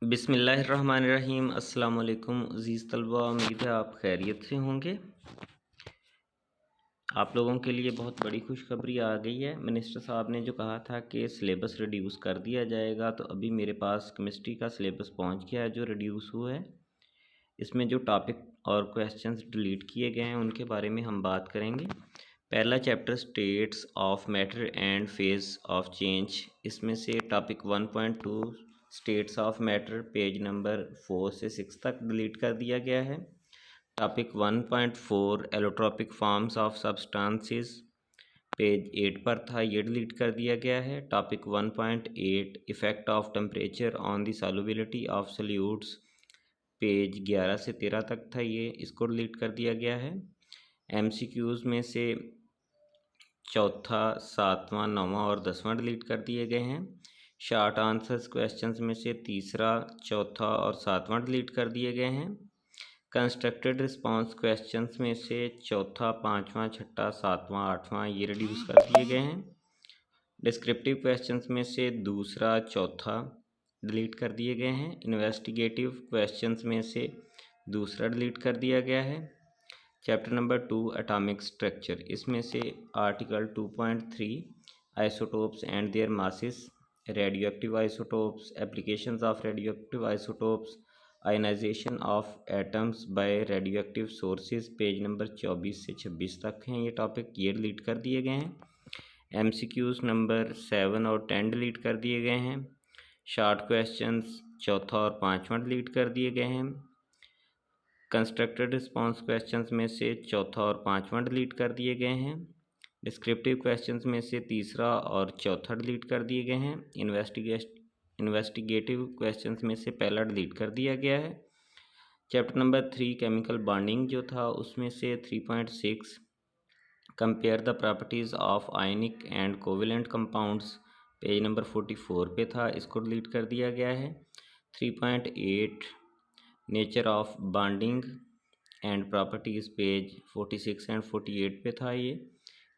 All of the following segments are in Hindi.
बिस्मिल्लाहिर्रहमानिर्रहीम। अस्सलाम वालेकुम अज़ीज़ तलबा, उम्मीद है आप खैरियत से होंगे। आप लोगों के लिए बहुत बड़ी खुशखबरी आ गई है। मिनिस्टर साहब ने जो कहा था कि सिलेबस रिड्यूस कर दिया जाएगा, तो अभी मेरे पास केमिस्ट्री का सिलेबस पहुंच गया है जो रिड्यूस हुआ है। इसमें जो टॉपिक और क्वेश्चंस डिलीट किए गए हैं उनके बारे में हम बात करेंगे। पहला chapter states of matter and phase of change, इसमें से topic 1.2 states of matter page number 4 से 6 तक डिलीट कर दिया गया है। Topic 1.4 allotropic forms of substances page 8 पर था, ये डिलीट कर दिया गया है। Topic 1.8 effect of temperature on the solubility of solutes page 11 से 13 तक था, ये इसको डिलीट कर दिया गया है। एमसीक्यूज़ में से चौथा, सातवां, नौवां और 10वां डिलीट कर दिए गए हैं। शॉर्ट आंसर्स क्वेश्चंस में से तीसरा, चौथा और 7वां डिलीट कर दिए गए हैं। कंस्ट्रक्टेड रिस्पांस क्वेश्चंस में से चौथा, पाँचवां, छठा, सातवां, आठवां ये रिड्यूस कर दिए गए हैं। डिस्क्रिप्टिव क्वेश्चंस में से दूसरा, चौथा डिलीट कर दिए गए हैं। इन्वेस्टिगेटिव क्वेश्चंस में से दूसरा डिलीट कर दिया गया है। चैप्टर नंबर 2 एटॉमिक स्ट्रक्चर, इसमें से article 2.3 isotopes and their masses, radioactive isotopes, applications of radioactive isotopes, ionisation of atoms by radioactive sources page number 24 से 26 तक हैं ये टॉपिक, ये डिलीट कर दिए गए हैं। एमसीक्यूज़ नंबर 7 और 10 डिलीट कर दिए गए हैं। शॉर्ट क्वेश्चंस चौथा और पाँचवां डिलीट कर दिए गए हैं। कंस्ट्रक्टेड रिस्पांस क्वेश्चंस में से चौथा और पाँचवां डिलीट कर दिए गए हैं। डिस्क्रिप्टिव क्वेश्चंस में से तीसरा और चौथा डिलीट कर दिए गए हैं। इन्वेस्टिगेटिव क्वेश्चंस में से पहला डिलीट कर दिया गया है। चैप्टर नंबर 3 केमिकल बॉन्डिंग जो था उसमें से 3.6 compare the properties of ionic and covalent compounds page number 44 पे था, इसको डिलीट कर दिया गया है। 3.8 nature of bonding and properties page 46 and 48 पे था, ये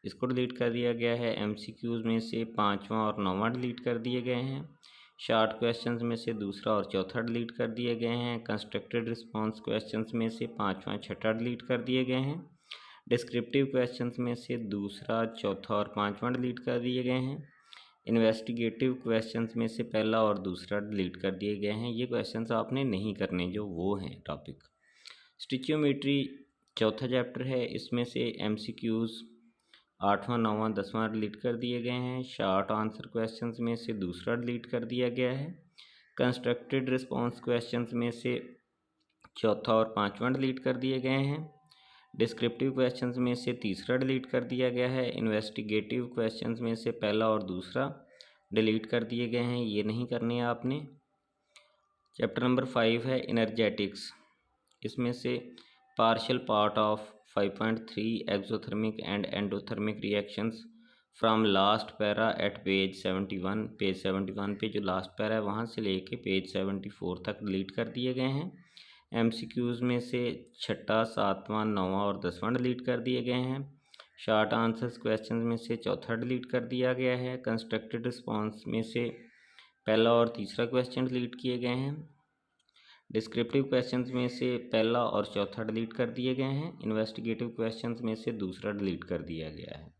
इसको डिलीट कर दिया गया है। एमसीक्यूज़ में से पाँचवां और नौवां डिलीट कर दिए गए हैं। शॉर्ट क्वेश्चंस में से दूसरा और चौथा डिलीट कर दिए गए हैं। कंस्ट्रक्टेड रिस्पांस क्वेश्चंस में से पाँचवां, छठा डिलीट कर दिए गए हैं। डिस्क्रिप्टिव क्वेश्चंस में से दूसरा, चौथा और पाँचवां डिलीट कर दिए गए हैं। इन्वेस्टिगेटिव क्वेश्चंस में से पहला और दूसरा डिलीट कर दिए गए हैं। ये क्वेश्चंस आपने नहीं करने, जो वो हैं टॉपिक। स्टिचियोमेट्री चौथा चैप्टर है, इसमें से एमसीक्यूज़ आठवां, नौवां, 10वां डिलीट कर दिए गए हैं। शॉर्ट आंसर क्वेश्चंस में से दूसरा डिलीट कर दिया गया है। कंस्ट्रक्टेड रिस्पांस क्वेश्चंस में से चौथा और पाँचवां डिलीट कर दिए गए हैं। डिस्क्रिप्टिव क्वेश्चंस में से तीसरा डिलीट कर दिया गया है। इन्वेस्टिगेटिव क्वेश्चंस में से पहला और दूसरा डिलीट कर दिए गए हैं, ये नहीं करने आपने। चैप्टर नंबर 5 है एनर्जेटिक्स, इसमें से partial part of 5.3 exothermic and endothermic reactions from last para at page 71, page 71 पे जो लास्ट पैरा है वहाँ से लेके पेज 74 तक डिलीट कर दिए गए हैं। एमसीक्यूज़ में से छठा, सातवां, नौवां और 10वां डिलीट कर दिए गए हैं। शॉर्ट आंसर्स क्वेश्चन में से चौथा डिलीट कर दिया गया है। कंस्ट्रक्टेड रिस्पांस में से पहला और तीसरा क्वेश्चन डिलीट किए गए हैं। डिस्क्रिप्टिव क्वेश्चंस में से पहला और चौथा डिलीट कर दिए गए हैं। इन्वेस्टिगेटिव क्वेश्चंस में से दूसरा डिलीट कर दिया गया है।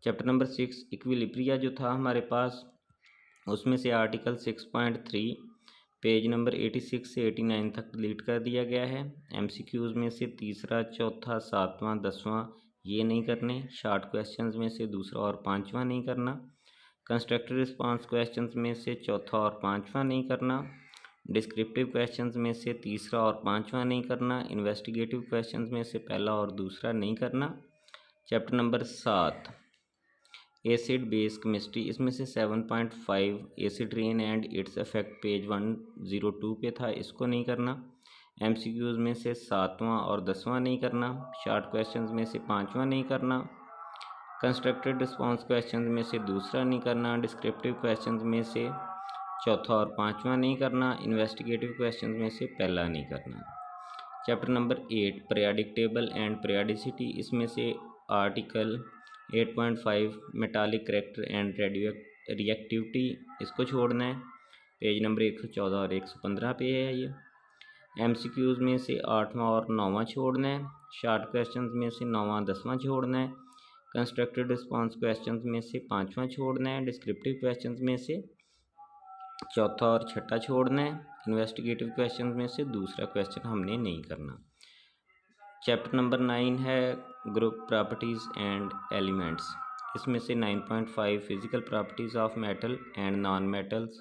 चैप्टर नंबर 6 इक्विलिब्रिया जो था हमारे पास, उसमें से आर्टिकल 6.3 पेज नंबर 86 से 89 तक डिलीट कर दिया गया है। एमसीक्यूज़ में से तीसरा, चौथा, सातवां, 10वां ये नहीं करने। शॉर्ट क्वेश्चंस में से दूसरा और पाँचवां नहीं करना। कंस्ट्रक्टेड रिस्पांस क्वेश्चंस में से चौथा और पाँचवां नहीं करना। डिस्क्रिप्टिव क्वेश्चंस में से तीसरा और पाँचवां नहीं करना। इन्वेस्टिगेटिव क्वेश्चंस में से पहला और दूसरा नहीं करना। Chapter number 7 acid base chemistry, इसमें से 7.5 acid rain and its effect page 102 पे था, इसको नहीं करना। एमसीक्यूज़ में से सातवां और 10वां नहीं करना। शॉर्ट क्वेश्चंस में से पाँचवां नहीं करना। कंस्ट्रक्टेड रिस्पांस क्वेश्चंस में से दूसरा नहीं करना। डिस्क्रिप्टिव क्वेश्चंस में से चौथा और पाँचवां नहीं करना। इन्वेस्टिगेटिव क्वेश्चंस में से पहला नहीं करना। Chapter number 8 periodic table and periodicity, इसमें से article 8.5 metallic character and radio reactivity, इसको छोड़ना है। पेज नंबर 114 और 115 पे है ये। MCQs में से 8वां और 9वां छोड़ना है। शॉर्ट क्वेश्चंस में से 9वां 10वां छोड़ना है। कंस्ट्रक्टेड रिस्पॉन्स क्वेश्चंस में से 5वां छोड़ना है। डिस्क्रिप्टिव क्वेश्चंस में से चौथा और छठा छोड़ना है। इन्वेस्टिगेटिव क्वेश्चंस में से दूसरा क्वेश्चन हमने नहीं करना। चैप्टर नंबर 9 है ग्रुप प्रॉपर्टीज़ एंड एलिमेंट्स। इसमें से 9.5 physical properties of metal and non metals,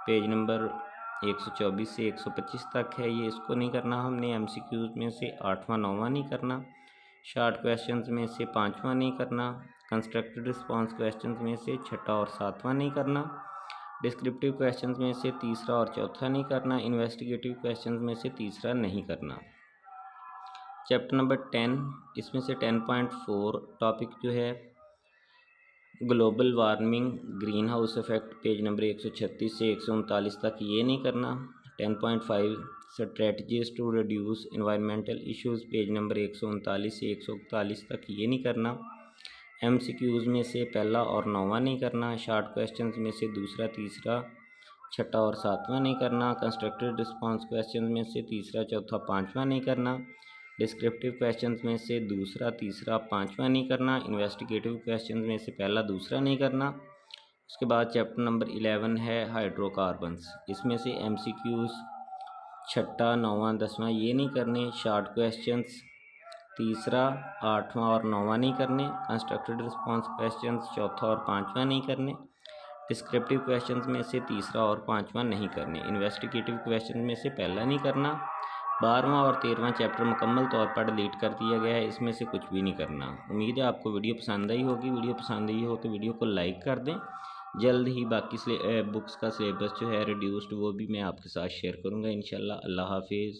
page number 124 से 125 तक है ये, इसको नहीं करना हमने। MCQs में से 8वां 9वां नहीं करना। शॉर्ट क्वेश्चंस में से 5वां नहीं करना। कंस्ट्रक्टेड रिस्पॉन्स क्वेश्चंस में से छठा और 7वां नहीं करना। डिस्क्रिप्टिव क्वेश्चंस में से तीसरा और चौथा नहीं करना। इन्वेस्टिगेटिव क्वेश्चंस में से तीसरा नहीं करना। चैप्टर नंबर 10, इसमें से 10.4 टॉपिक जो है global warming greenhouse effect, page number 136 से 139 तक ये नहीं करना। 10.5 strategies to reduce environmental issues, page number 139 से 141 तक ये नहीं करना। MCQs में से पहला और 9वां नहीं करना। शॉर्ट क्वेश्चंस में से दूसरा तीसरा छठा और 7वां नहीं करना। कंस्ट्रक्टेड रिस्पॉन्स क्वेश्चन में से तीसरा चौथा 5वां नहीं करना। डिस्क्रिप्टिव क्वेश्चंस में से दूसरा तीसरा 5वां नहीं करना। इन्वेस्टिगेटिव क्वेश्चंस में से पहला दूसरा नहीं करना। उसके बाद चैप्टर नंबर 11 है हाइड्रोकार्बन्स। इसमें से MCQs छठा 9वां 10वां ये नहीं करने। शॉर्ट क्वेश्चंस तीसरा 8वां और 9वां नहीं करने। कंस्ट्रक्टेड रिस्पॉन्स क्वेश्चंस चौथा और 5वां नहीं करने। डिस्क्रिप्टिव क्वेश्चंस में से तीसरा और 5वां नहीं करने। इन्वेस्टिगेटिव क्वेश्चन में से पहला नहीं करना। 12वां और 13वां चैप्टर मुकम्मल तौर पर डिलीट कर दिया गया है, इसमें से कुछ भी नहीं करना। उम्मीद है आपको वीडियो पसंद आई होगी। वीडियो पसंद आई हो तो वीडियो को लाइक कर दें। जल्द ही बाकी बुक्स का सिलेबस जो है रिड्यूस्ड वो भी मैं आपके साथ शेयर करूँगा इंशाल्लाह। अल्लाह हाफिज़।